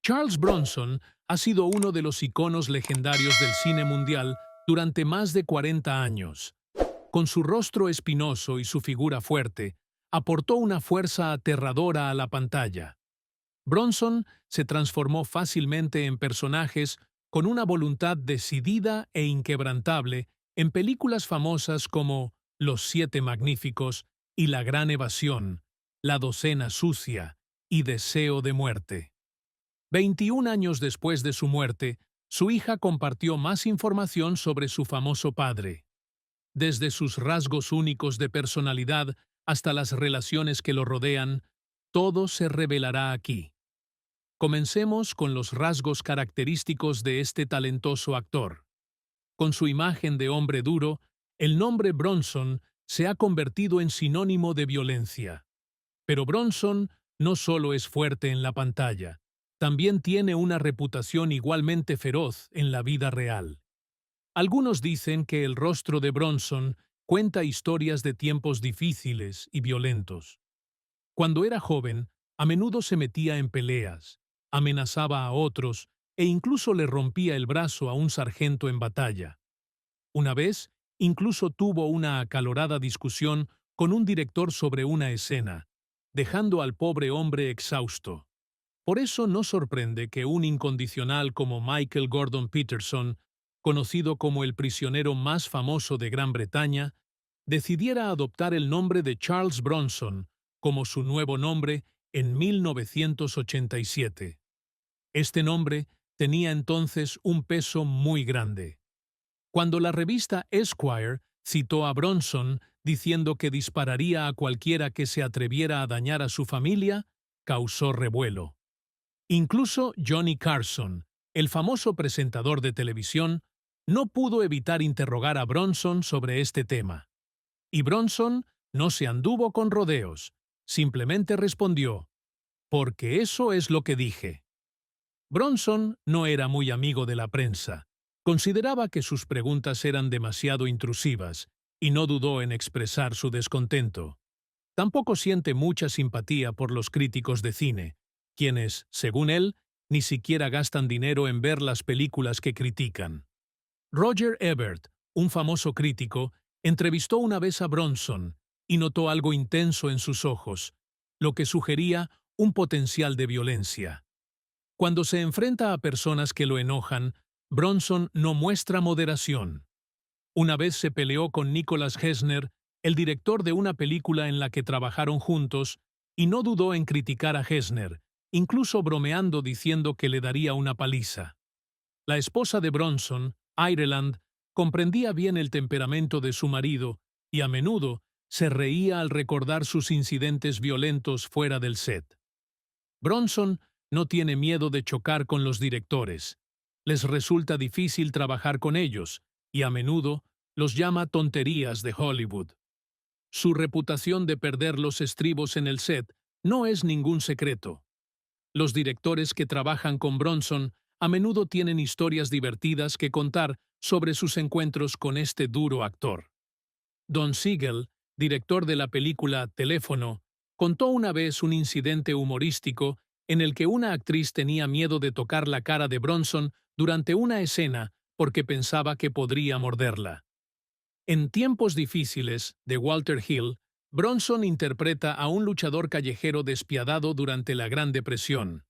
Charles Bronson ha sido uno de los iconos legendarios del cine mundial durante más de 40 años. Con su rostro espinoso y su figura fuerte, aportó una fuerza aterradora a la pantalla. Bronson se transformó fácilmente en personajes con una voluntad decidida e inquebrantable en películas famosas como Los Siete Magníficos y La Gran Evasión, La Docena Sucia y Deseo de Muerte. 21 años después de su muerte, su hija compartió más información sobre su famoso padre. Desde sus rasgos únicos de personalidad hasta las relaciones que lo rodean, todo se revelará aquí. Comencemos con los rasgos característicos de este talentoso actor. Con su imagen de hombre duro, el nombre Bronson se ha convertido en sinónimo de violencia. Pero Bronson no solo es fuerte en la pantalla, también tiene una reputación igualmente feroz en la vida real. Algunos dicen que el rostro de Bronson cuenta historias de tiempos difíciles y violentos. Cuando era joven, a menudo se metía en peleas, amenazaba a otros e incluso le rompía el brazo a un sargento en batalla. Una vez, incluso tuvo una acalorada discusión con un director sobre una escena, dejando al pobre hombre exhausto. Por eso no sorprende que un incondicional como Michael Gordon Peterson, conocido como el prisionero más famoso de Gran Bretaña, decidiera adoptar el nombre de Charles Bronson como su nuevo nombre en 1987. Este nombre tenía entonces un peso muy grande. Cuando la revista Esquire citó a Bronson diciendo que dispararía a cualquiera que se atreviera a dañar a su familia, causó revuelo. Incluso Johnny Carson, el famoso presentador de televisión, no pudo evitar interrogar a Bronson sobre este tema. Y Bronson no se anduvo con rodeos, simplemente respondió, «Porque eso es lo que dije». Bronson no era muy amigo de la prensa. Consideraba que sus preguntas eran demasiado intrusivas y no dudó en expresar su descontento. Tampoco siente mucha simpatía por los críticos de cine, quienes, según él, ni siquiera gastan dinero en ver las películas que critican. Roger Ebert, un famoso crítico, entrevistó una vez a Bronson y notó algo intenso en sus ojos, lo que sugería un potencial de violencia. Cuando se enfrenta a personas que lo enojan, Bronson no muestra moderación. Una vez se peleó con Nicholas Hessner, el director de una película en la que trabajaron juntos, y no dudó en criticar a Hessner, incluso bromeando diciendo que le daría una paliza. La esposa de Bronson, Ireland, comprendía bien el temperamento de su marido y a menudo se reía al recordar sus incidentes violentos fuera del set. Bronson no tiene miedo de chocar con los directores. Les resulta difícil trabajar con ellos y a menudo los llama tonterías de Hollywood. Su reputación de perder los estribos en el set no es ningún secreto. Los directores que trabajan con Bronson a menudo tienen historias divertidas que contar sobre sus encuentros con este duro actor. Don Siegel, director de la película Teléfono, contó una vez un incidente humorístico en el que una actriz tenía miedo de tocar la cara de Bronson durante una escena porque pensaba que podría morderla. En Tiempos difíciles, de Walter Hill, Bronson interpreta a un luchador callejero despiadado durante la Gran Depresión.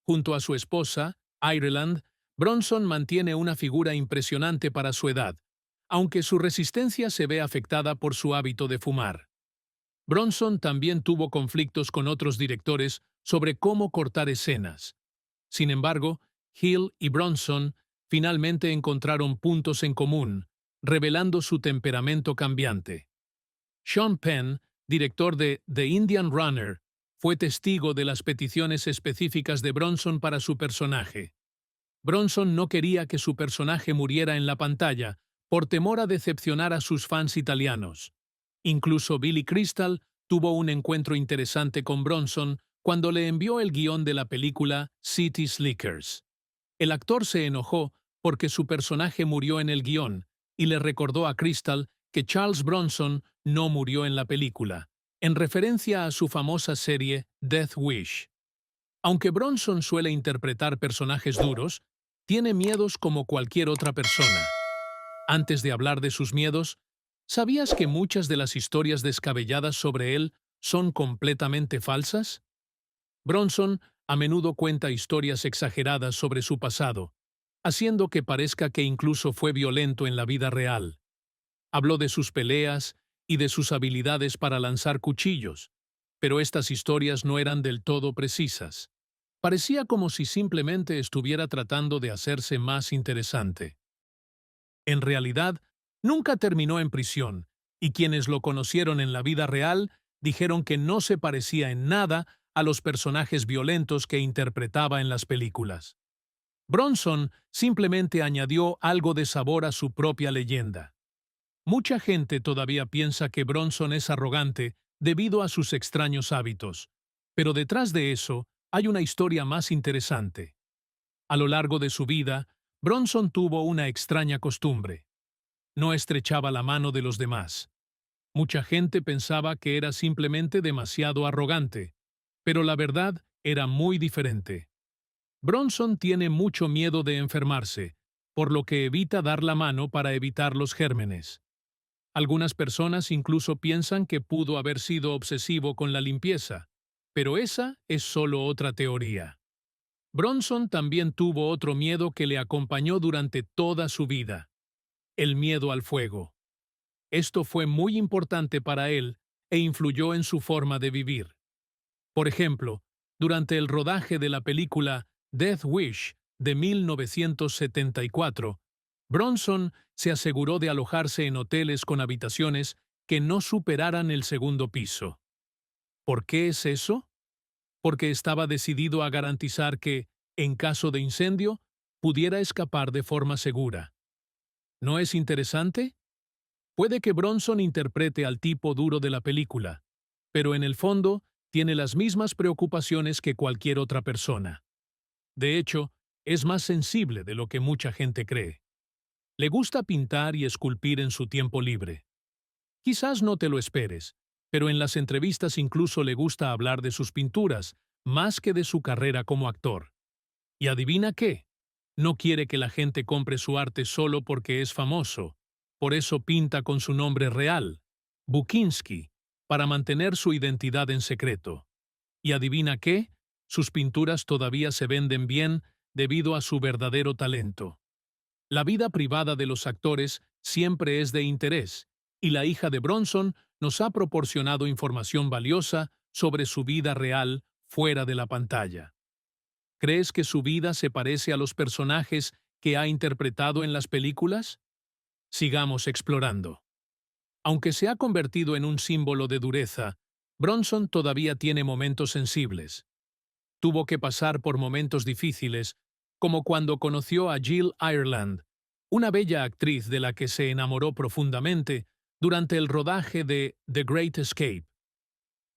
Junto a su esposa, Ireland, Bronson mantiene una figura impresionante para su edad, aunque su resistencia se ve afectada por su hábito de fumar. Bronson también tuvo conflictos con otros directores sobre cómo cortar escenas. Sin embargo, Hill y Bronson finalmente encontraron puntos en común, revelando su temperamento cambiante. Sean Penn, director de The Indian Runner, fue testigo de las peticiones específicas de Bronson para su personaje. Bronson no quería que su personaje muriera en la pantalla por temor a decepcionar a sus fans italianos. Incluso Billy Crystal tuvo un encuentro interesante con Bronson cuando le envió el guión de la película City Slickers. El actor se enojó porque su personaje murió en el guión y le recordó a Crystal que Charles Bronson no murió en la película, en referencia a su famosa serie Death Wish. Aunque Bronson suele interpretar personajes duros, tiene miedos como cualquier otra persona. Antes de hablar de sus miedos, ¿sabías que muchas de las historias descabelladas sobre él son completamente falsas? Bronson a menudo cuenta historias exageradas sobre su pasado, haciendo que parezca que incluso fue violento en la vida real. Habló de sus peleas y de sus habilidades para lanzar cuchillos, pero estas historias no eran del todo precisas. Parecía como si simplemente estuviera tratando de hacerse más interesante. En realidad, nunca terminó en prisión, y quienes lo conocieron en la vida real dijeron que no se parecía en nada a los personajes violentos que interpretaba en las películas. Bronson simplemente añadió algo de sabor a su propia leyenda. Mucha gente todavía piensa que Bronson es arrogante debido a sus extraños hábitos, pero detrás de eso hay una historia más interesante. A lo largo de su vida, Bronson tuvo una extraña costumbre. No estrechaba la mano de los demás. Mucha gente pensaba que era simplemente demasiado arrogante, pero la verdad era muy diferente. Bronson tiene mucho miedo de enfermarse, por lo que evita dar la mano para evitar los gérmenes. Algunas personas incluso piensan que pudo haber sido obsesivo con la limpieza, pero esa es solo otra teoría. Bronson también tuvo otro miedo que le acompañó durante toda su vida: el miedo al fuego. Esto fue muy importante para él e influyó en su forma de vivir. Por ejemplo, durante el rodaje de la película Death Wish de 1974, Bronson se aseguró de alojarse en hoteles con habitaciones que no superaran el segundo piso. ¿Por qué es eso? Porque estaba decidido a garantizar que, en caso de incendio, pudiera escapar de forma segura. ¿No es interesante? Puede que Bronson interprete al tipo duro de la película, pero en el fondo tiene las mismas preocupaciones que cualquier otra persona. De hecho, es más sensible de lo que mucha gente cree. Le gusta pintar y esculpir en su tiempo libre. Quizás no te lo esperes, pero en las entrevistas incluso le gusta hablar de sus pinturas, más que de su carrera como actor. ¿Y adivina qué? No quiere que la gente compre su arte solo porque es famoso. Por eso pinta con su nombre real, Bukinski, para mantener su identidad en secreto. ¿Y adivina qué? Sus pinturas todavía se venden bien debido a su verdadero talento. La vida privada de los actores siempre es de interés, y la hija de Bronson nos ha proporcionado información valiosa sobre su vida real fuera de la pantalla. ¿Crees que su vida se parece a los personajes que ha interpretado en las películas? Sigamos explorando. Aunque se ha convertido en un símbolo de dureza, Bronson todavía tiene momentos sensibles. Tuvo que pasar por momentos difíciles, como cuando conoció a Jill Ireland, una bella actriz de la que se enamoró profundamente durante el rodaje de The Great Escape.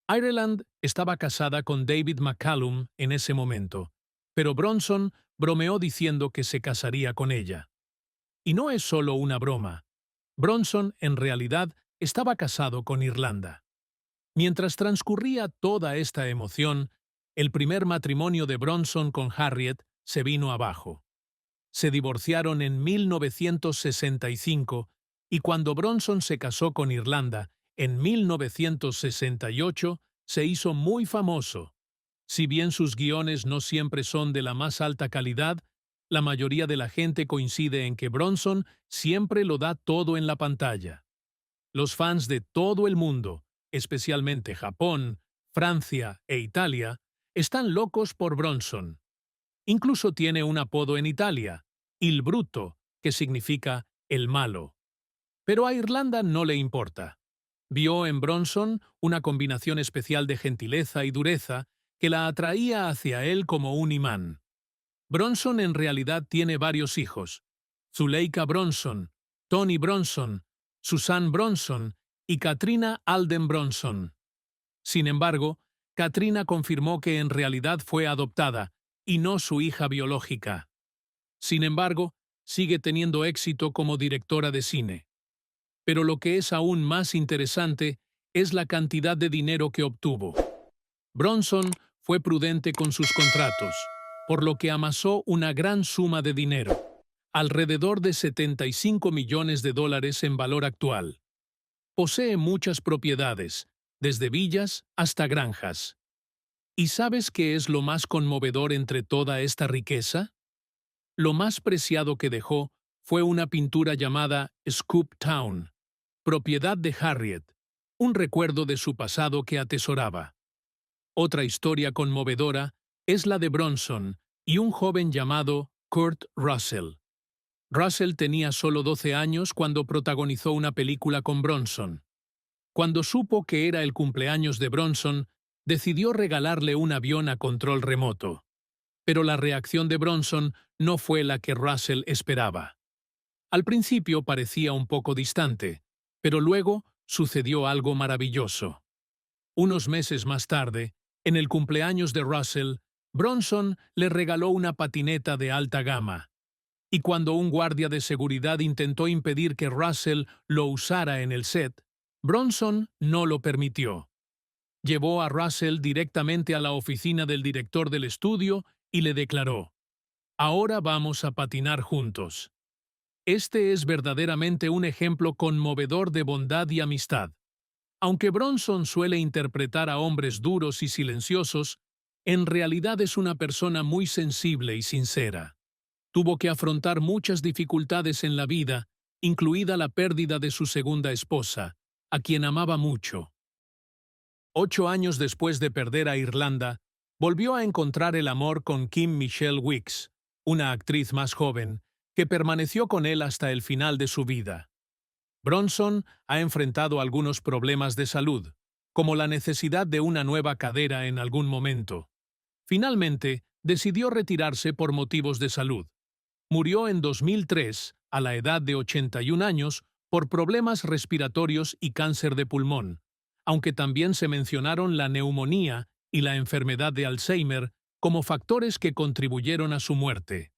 Ireland estaba casada con David McCallum en ese momento, pero Bronson bromeó diciendo que se casaría con ella. Y no es solo una broma. Bronson, en realidad, estaba casado con Irlanda. Mientras transcurría toda esta emoción, el primer matrimonio de Bronson con Harriet se vino abajo. Se divorciaron en 1965 y cuando Bronson se casó con Irlanda en 1968, se hizo muy famoso. Si bien sus guiones no siempre son de la más alta calidad, la mayoría de la gente coincide en que Bronson siempre lo da todo en la pantalla. Los fans de todo el mundo, especialmente Japón, Francia e Italia, están locos por Bronson. Incluso tiene un apodo en Italia, Il Brutto, que significa el malo. Pero a Irlanda no le importa. Vio en Bronson una combinación especial de gentileza y dureza que la atraía hacia él como un imán. Bronson en realidad tiene varios hijos: Zuleika Bronson, Tony Bronson, Susan Bronson y Katrina Alden Bronson. Sin embargo, Katrina confirmó que en realidad fue adoptada y no su hija biológica. Sin embargo, sigue teniendo éxito como directora de cine. Pero lo que es aún más interesante es la cantidad de dinero que obtuvo. Bronson fue prudente con sus contratos, por lo que amasó una gran suma de dinero, alrededor de 75 millones de dólares en valor actual. Posee muchas propiedades, desde villas hasta granjas. ¿Y sabes qué es lo más conmovedor entre toda esta riqueza? Lo más preciado que dejó fue una pintura llamada Scoop Town, propiedad de Harriet, un recuerdo de su pasado que atesoraba. Otra historia conmovedora es la de Bronson y un joven llamado Kurt Russell. Russell tenía solo 12 años cuando protagonizó una película con Bronson. Cuando supo que era el cumpleaños de Bronson, decidió regalarle un avión a control remoto. Pero la reacción de Bronson no fue la que Russell esperaba. Al principio parecía un poco distante, pero luego sucedió algo maravilloso. Unos meses más tarde, en el cumpleaños de Russell, Bronson le regaló una patineta de alta gama. Y cuando un guardia de seguridad intentó impedir que Russell lo usara en el set, Bronson no lo permitió. Llevó a Russell directamente a la oficina del director del estudio y le declaró: «Ahora vamos a patinar juntos». Este es verdaderamente un ejemplo conmovedor de bondad y amistad. Aunque Bronson suele interpretar a hombres duros y silenciosos, en realidad es una persona muy sensible y sincera. Tuvo que afrontar muchas dificultades en la vida, incluida la pérdida de su segunda esposa, a quien amaba mucho. 8 años después de perder a Irlanda, volvió a encontrar el amor con Kim Michelle Wicks, una actriz más joven, que permaneció con él hasta el final de su vida. Bronson ha enfrentado algunos problemas de salud, como la necesidad de una nueva cadera en algún momento. Finalmente, decidió retirarse por motivos de salud. Murió en 2003, a la edad de 81 años, por problemas respiratorios y cáncer de pulmón, aunque también se mencionaron la neumonía y la enfermedad de Alzheimer como factores que contribuyeron a su muerte.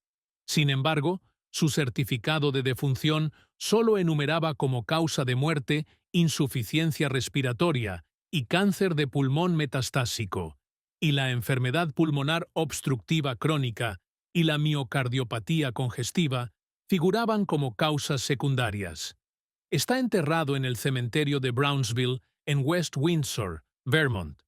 Sin embargo, su certificado de defunción solo enumeraba como causa de muerte insuficiencia respiratoria y cáncer de pulmón metastásico, y la enfermedad pulmonar obstructiva crónica y la miocardiopatía congestiva figuraban como causas secundarias. Está enterrado en el cementerio de Brownsville, en West Windsor, Vermont.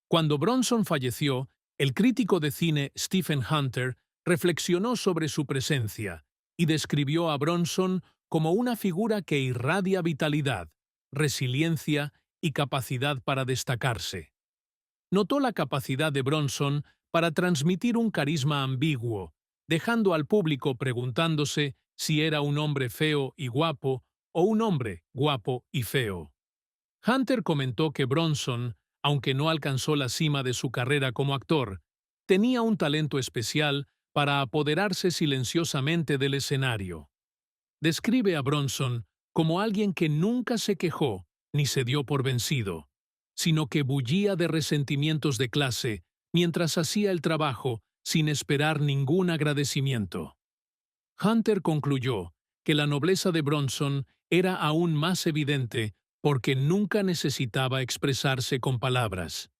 Cuando Bronson falleció, el crítico de cine Stephen Hunter reflexionó sobre su presencia y describió a Bronson como una figura que irradia vitalidad, resiliencia y capacidad para destacarse. Notó la capacidad de Bronson para transmitir un carisma ambiguo, dejando al público preguntándose si era un hombre feo y guapo o un hombre guapo y feo. Hunter comentó que Bronson, aunque no alcanzó la cima de su carrera como actor, tenía un talento especial para apoderarse silenciosamente del escenario. Describe a Bronson como alguien que nunca se quejó ni se dio por vencido, sino que bullía de resentimientos de clase mientras hacía el trabajo sin esperar ningún agradecimiento. Hunter concluyó que la nobleza de Bronson era aún más evidente porque nunca necesitaba expresarse con palabras.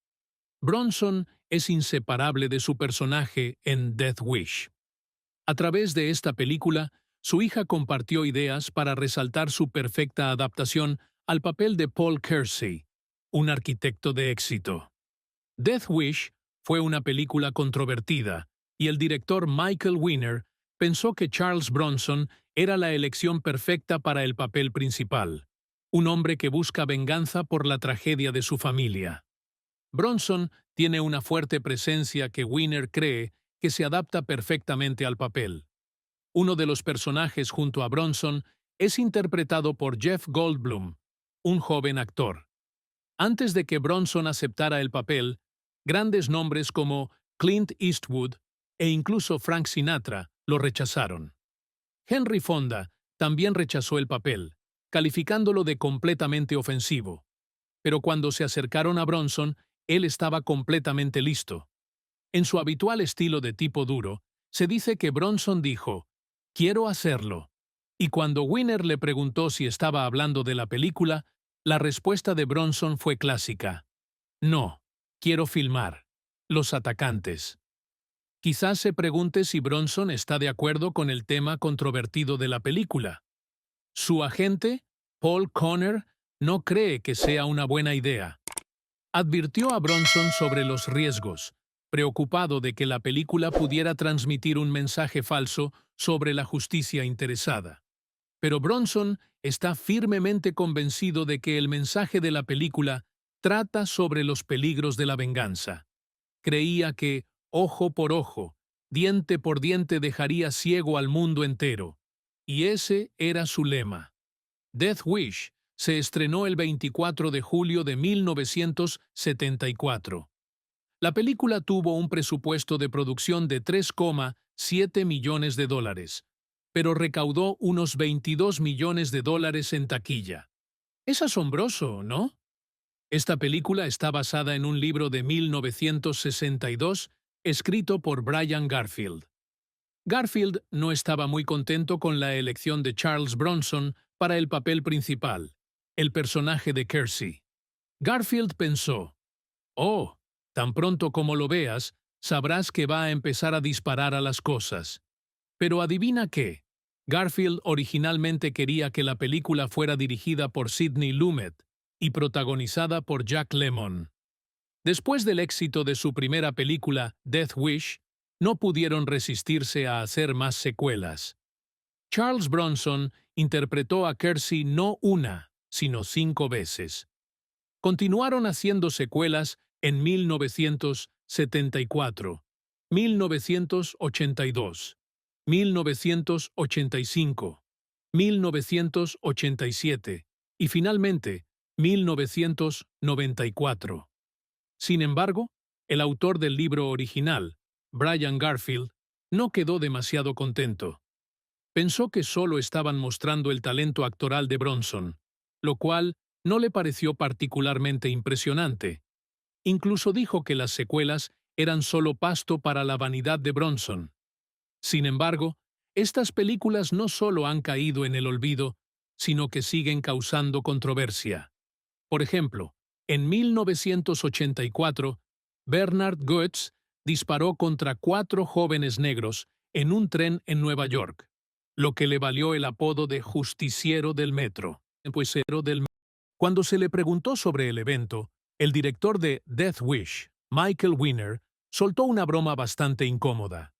Bronson es inseparable de su personaje en Death Wish. A través de esta película, su hija compartió ideas para resaltar su perfecta adaptación al papel de Paul Kersey, un arquitecto de éxito. Death Wish fue una película controvertida, y el director Michael Winner pensó que Charles Bronson era la elección perfecta para el papel principal, un hombre que busca venganza por la tragedia de su familia. Bronson tiene una fuerte presencia que Winner cree que se adapta perfectamente al papel. Uno de los personajes junto a Bronson es interpretado por Jeff Goldblum, un joven actor. Antes de que Bronson aceptara el papel, grandes nombres como Clint Eastwood e incluso Frank Sinatra lo rechazaron. Henry Fonda también rechazó el papel, calificándolo de completamente ofensivo. Pero cuando se acercaron a Bronson, él estaba completamente listo. En su habitual estilo de tipo duro, se dice que Bronson dijo: «Quiero hacerlo». Y cuando Winner le preguntó si estaba hablando de la película, la respuesta de Bronson fue clásica: «No, quiero filmar». Los atacantes. Quizás se pregunte si Bronson está de acuerdo con el tema controvertido de la película. Su agente, Paul Conner, no cree que sea una buena idea. Advirtió a Bronson sobre los riesgos, preocupado de que la película pudiera transmitir un mensaje falso sobre la justicia interesada. Pero Bronson está firmemente convencido de que el mensaje de la película trata sobre los peligros de la venganza. Creía que, ojo por ojo, diente por diente dejaría ciego al mundo entero. Y ese era su lema. Death Wish se estrenó el 24 de julio de 1974. La película tuvo un presupuesto de producción de 3,7 millones de dólares, pero recaudó unos 22 millones de dólares en taquilla. Es asombroso, ¿no? Esta película está basada en un libro de 1962 escrito por Brian Garfield. Garfield no estaba muy contento con la elección de Charles Bronson para el papel principal, el personaje de Kersey. Garfield pensó, «Oh, tan pronto como lo veas, sabrás que va a empezar a disparar a las cosas». Pero adivina qué. Garfield originalmente quería que la película fuera dirigida por Sidney Lumet y protagonizada por Jack Lemmon. Después del éxito de su primera película, Death Wish, no pudieron resistirse a hacer más secuelas. Charles Bronson interpretó a Kersey no una, sino 5 veces. Continuaron haciendo secuelas en 1974, 1982, 1985, 1987 y finalmente 1994. Sin embargo, el autor del libro original, Brian Garfield, no quedó demasiado contento. Pensó que solo estaban mostrando el talento actoral de Bronson, lo cual no le pareció particularmente impresionante. Incluso dijo que las secuelas eran solo pasto para la vanidad de Bronson. Sin embargo, estas películas no solo han caído en el olvido, sino que siguen causando controversia. Por ejemplo, en 1984, Bernard Goetz disparó contra 4 jóvenes negros en un tren en Nueva York, lo que le valió el apodo de justiciero del metro. Cuando se le preguntó sobre el evento, el director de Death Wish, Michael Winner, soltó una broma bastante incómoda.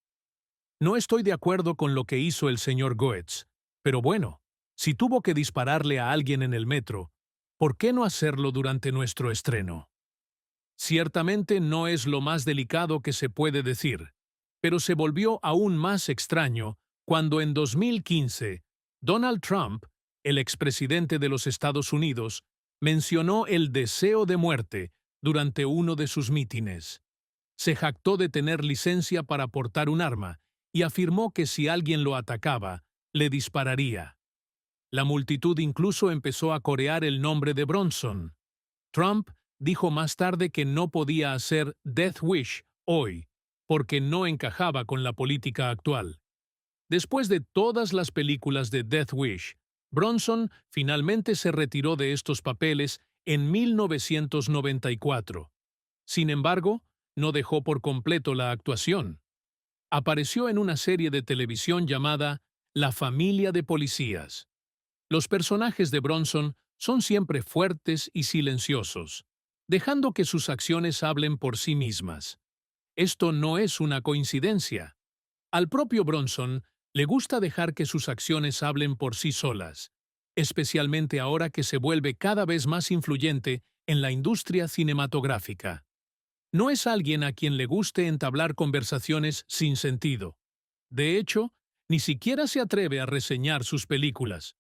No estoy de acuerdo con lo que hizo el señor Goetz, pero bueno, si tuvo que dispararle a alguien en el metro, ¿por qué no hacerlo durante nuestro estreno? Ciertamente no es lo más delicado que se puede decir, pero se volvió aún más extraño cuando en 2015 Donald Trump, el expresidente de los Estados Unidos, mencionó el deseo de muerte durante uno de sus mítines. Se jactó de tener licencia para portar un arma y afirmó que si alguien lo atacaba, le dispararía. La multitud incluso empezó a corear el nombre de Bronson. Trump dijo más tarde que no podía hacer Death Wish hoy, porque no encajaba con la política actual. Después de todas las películas de Death Wish, Bronson finalmente se retiró de estos papeles en 1994. Sin embargo, no dejó por completo la actuación. Apareció en una serie de televisión llamada La familia de policías. Los personajes de Bronson son siempre fuertes y silenciosos, dejando que sus acciones hablen por sí mismas. Esto no es una coincidencia. Al propio Bronson le gusta dejar que sus acciones hablen por sí solas, especialmente ahora que se vuelve cada vez más influyente en la industria cinematográfica. No es alguien a quien le guste entablar conversaciones sin sentido. De hecho, ni siquiera se atreve a reseñar sus películas.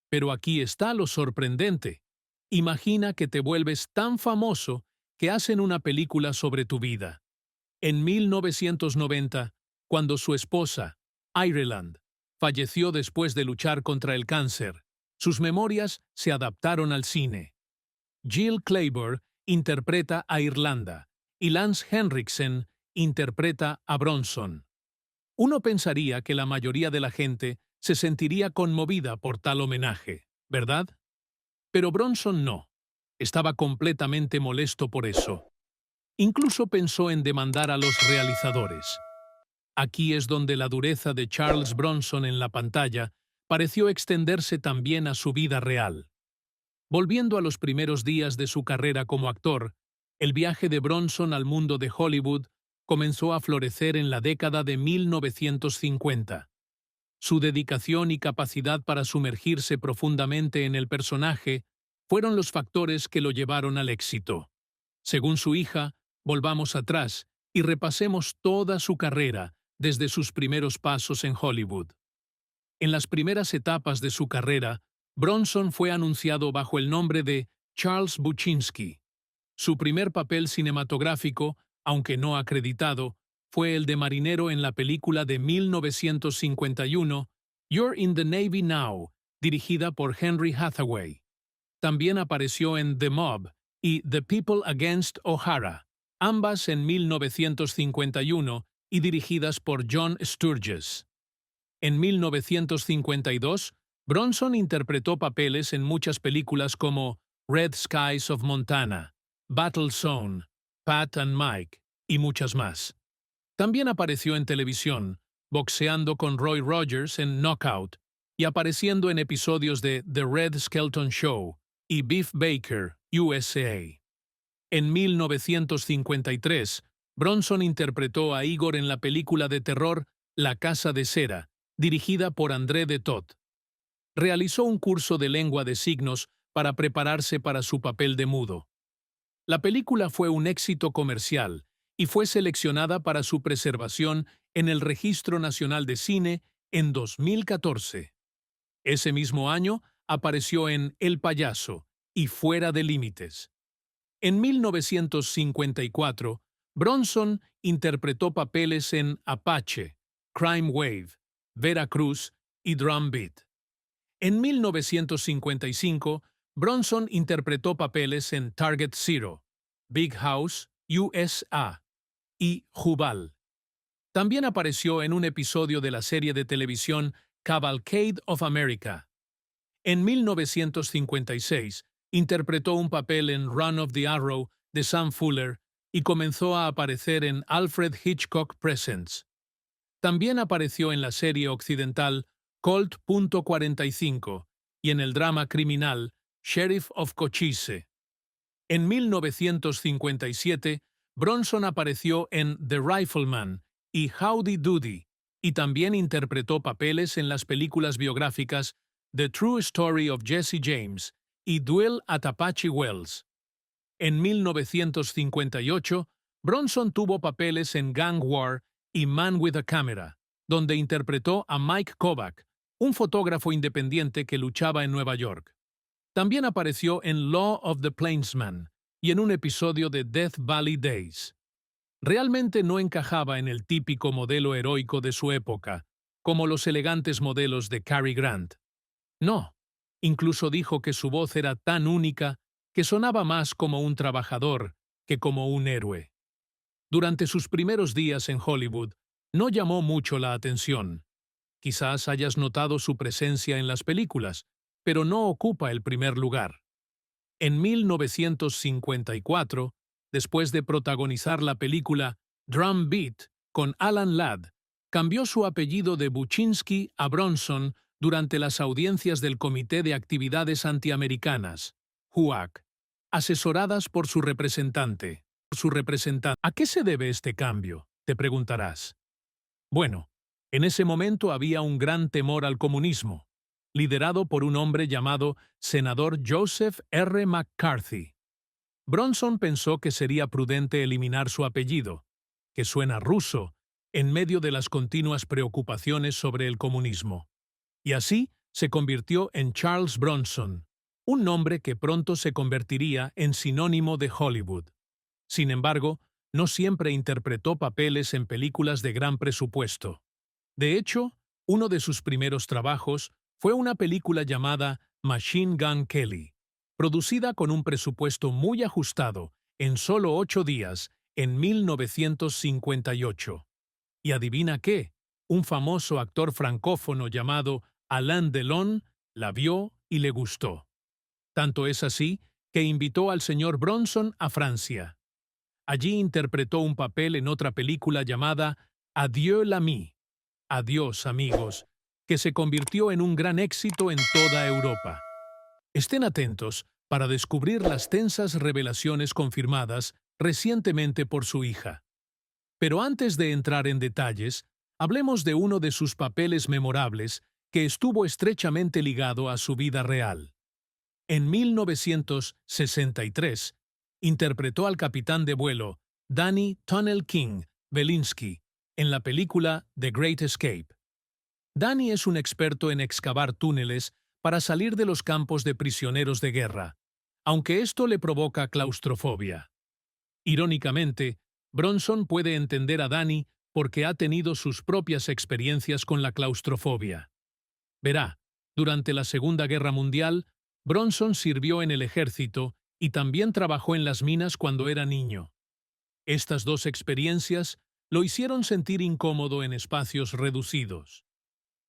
Pero aquí está lo sorprendente. Imagina que te vuelves tan famoso que hacen una película sobre tu vida. En 1990, cuando su esposa, Ireland, falleció después de luchar contra el cáncer, sus memorias se adaptaron al cine. Jill Clayburgh interpreta a Irlanda y Lance Henriksen interpreta a Bronson. Uno pensaría que la mayoría de la gente se sentiría conmovida por tal homenaje, ¿verdad? Pero Bronson no. Estaba completamente molesto por eso. Incluso pensó en demandar a los realizadores. Aquí es donde la dureza de Charles Bronson en la pantalla pareció extenderse también a su vida real. Volviendo a los primeros días de su carrera como actor, el viaje de Bronson al mundo de Hollywood comenzó a florecer en la década de 1950. Su dedicación y capacidad para sumergirse profundamente en el personaje fueron los factores que lo llevaron al éxito. Según su hija, volvamos atrás y repasemos toda su carrera desde sus primeros pasos en Hollywood. En las primeras etapas de su carrera, Bronson fue anunciado bajo el nombre de Charles Buczynski. Su primer papel cinematográfico, aunque no acreditado, fue el de marinero en la película de 1951, You're in the Navy Now, dirigida por Henry Hathaway. También apareció en The Mob y The People Against O'Hara, ambas en 1951 y dirigidas por John Sturges. En 1952, Bronson interpretó papeles en muchas películas como Red Skies of Montana, Battle Zone, Pat and Mike y muchas más. También apareció en televisión, boxeando con Roy Rogers en Knockout y apareciendo en episodios de The Red Skelton Show y Beef Baker, USA. En 1953, Bronson interpretó a Igor en la película de terror La Casa de Cera, dirigida por André de Toth. Realizó un curso de lengua de signos para prepararse para su papel de mudo. La película fue un éxito comercial y fue seleccionada para su preservación en el Registro Nacional de Cine en 2014. Ese mismo año apareció en El Payaso y Fuera de Límites. En 1954, Bronson interpretó papeles en Apache, Crime Wave, Veracruz y Drum Beat. En 1955, Bronson interpretó papeles en Target Zero, Big House, USA y Jubal. También apareció en un episodio de la serie de televisión Cavalcade of America. En 1956, interpretó un papel en Run of the Arrow de Sam Fuller y comenzó a aparecer en Alfred Hitchcock Presents. También apareció en la serie occidental Colt.45 y en el drama criminal Sheriff of Cochise. En 1957, Bronson apareció en The Rifleman y Howdy Doody, y también interpretó papeles en las películas biográficas The True Story of Jesse James y Duel at Apache Wells. En 1958, Bronson tuvo papeles en Gang War y Man with a Camera, donde interpretó a Mike Kovac, un fotógrafo independiente que luchaba en Nueva York. También apareció en Law of the Plainsman y en un episodio de Death Valley Days. Realmente no encajaba en el típico modelo heroico de su época, como los elegantes modelos de Cary Grant. No, incluso dijo que su voz era tan única que sonaba más como un trabajador que como un héroe. Durante sus primeros días en Hollywood, no llamó mucho la atención. Quizás hayas notado su presencia en las películas, pero no ocupa el primer lugar. En 1954, después de protagonizar la película Drum Beat con Alan Ladd, cambió su apellido de Buczynski a Bronson durante las audiencias del Comité de Actividades Antiamericanas, HUAC, asesoradas por su representante. ¿A qué se debe este cambio?, te preguntarás. Bueno, en ese momento había un gran temor al comunismo, liderado por un hombre llamado senador Joseph R. McCarthy. Bronson pensó que sería prudente eliminar su apellido, que suena ruso, en medio de las continuas preocupaciones sobre el comunismo. Y así se convirtió en Charles Bronson, un nombre que pronto se convertiría en sinónimo de Hollywood. Sin embargo, no siempre interpretó papeles en películas de gran presupuesto. De hecho, uno de sus primeros trabajos fue una película llamada Machine Gun Kelly, producida con un presupuesto muy ajustado en solo 8 días en 1958. Y adivina qué, un famoso actor francófono llamado Alain Delon la vio y le gustó. Tanto es así que invitó al señor Bronson a Francia. Allí interpretó un papel en otra película llamada Adieu l'ami, Adiós amigos, que se convirtió en un gran éxito en toda Europa. Estén atentos para descubrir las tensas revelaciones confirmadas recientemente por su hija. Pero antes de entrar en detalles, hablemos de uno de sus papeles memorables que estuvo estrechamente ligado a su vida real. En 1963, interpretó al capitán de vuelo Danny Tunnel King Belinsky en la película The Great Escape. Danny es un experto en excavar túneles para salir de los campos de prisioneros de guerra, aunque esto le provoca claustrofobia. Irónicamente, Bronson puede entender a Danny porque ha tenido sus propias experiencias con la claustrofobia. Verá, durante la Segunda Guerra Mundial, Bronson sirvió en el ejército y también trabajó en las minas cuando era niño. Estas dos experiencias lo hicieron sentir incómodo en espacios reducidos.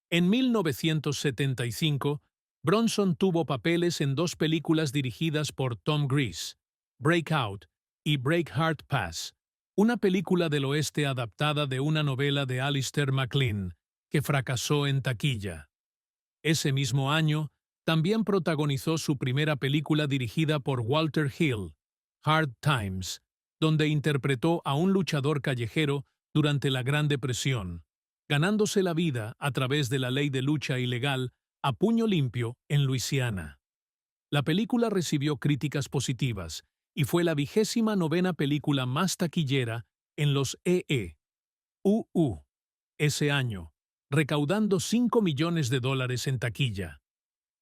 En 1975, Bronson tuvo papeles en dos películas dirigidas por Tom Gries, Breakout y Breakheart Pass, una película del oeste adaptada de una novela de Alistair MacLean, que fracasó en taquilla. Ese mismo año, también protagonizó su primera película dirigida por Walter Hill, Hard Times, donde interpretó a un luchador callejero durante la Gran Depresión, ganándose la vida a través de la ley de lucha ilegal a puño limpio en Luisiana. La película recibió críticas positivas y fue la 29ª película más taquillera en los EE.UU ese año, recaudando $5 millones en taquilla.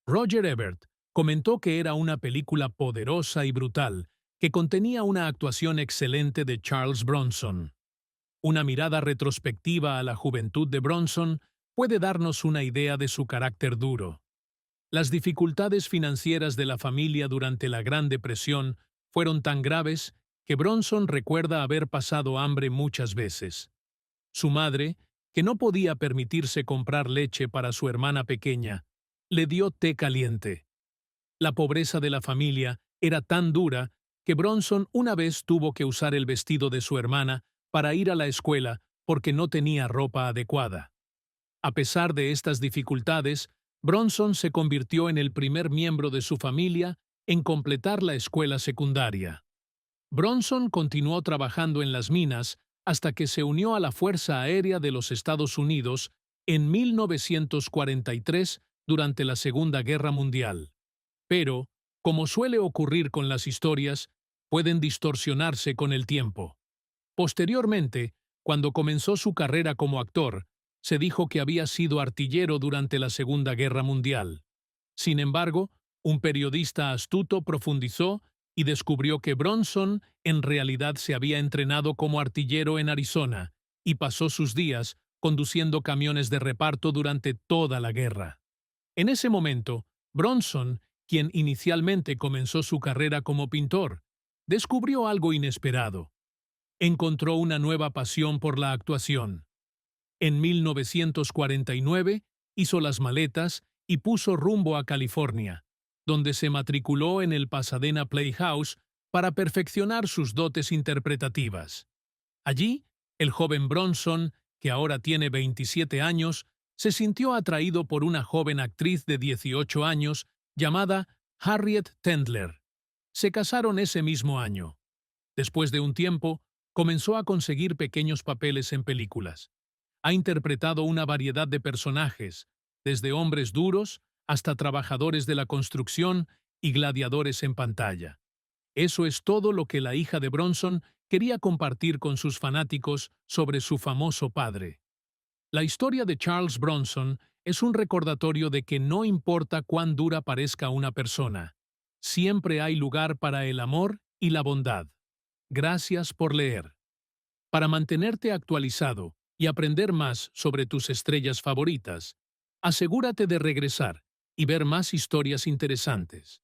Roger Ebert comentó que era una película poderosa y brutal que contenía una actuación excelente de Charles Bronson. Una mirada retrospectiva a la juventud de Bronson puede darnos una idea de su carácter duro. Las dificultades financieras de la familia durante la Gran Depresión fueron tan graves que Bronson recuerda haber pasado hambre muchas veces. Su madre, que no podía permitirse comprar leche para su hermana pequeña, le dio té caliente. La pobreza de la familia era tan dura que Bronson una vez tuvo que usar el vestido de su hermana para ir a la escuela porque no tenía ropa adecuada. A pesar de estas dificultades, Bronson se convirtió en el primer miembro de su familia en completar la escuela secundaria. Bronson continuó trabajando en las minas hasta que se unió a la Fuerza Aérea de los Estados Unidos en 1943 durante la Segunda Guerra Mundial. Pero, como suele ocurrir con las historias, pueden distorsionarse con el tiempo. Posteriormente, cuando comenzó su carrera como actor, se dijo que había sido artillero durante la Segunda Guerra Mundial. Sin embargo, un periodista astuto profundizó y descubrió que Bronson en realidad se había entrenado como artillero en Arizona y pasó sus días conduciendo camiones de reparto durante toda la guerra. En ese momento, Bronson, quien inicialmente comenzó su carrera como pintor, descubrió algo inesperado. Encontró una nueva pasión por la actuación. En 1949 hizo las maletas y puso rumbo a California, donde se matriculó en el Pasadena Playhouse para perfeccionar sus dotes interpretativas. Allí, el joven Bronson, que ahora tiene 27 años, se sintió atraído por una joven actriz de 18 años llamada Harriet Tendler. Se casaron ese mismo año. Después de un tiempo, comenzó a conseguir pequeños papeles en películas. Ha interpretado una variedad de personajes, desde hombres duros hasta trabajadores de la construcción y gladiadores en pantalla. Eso es todo lo que la hija de Bronson quería compartir con sus fanáticos sobre su famoso padre. La historia de Charles Bronson es un recordatorio de que no importa cuán dura parezca una persona, siempre hay lugar para el amor y la bondad. Gracias por leer. Para mantenerte actualizado y aprender más sobre tus estrellas favoritas, asegúrate de regresar y ver más historias interesantes.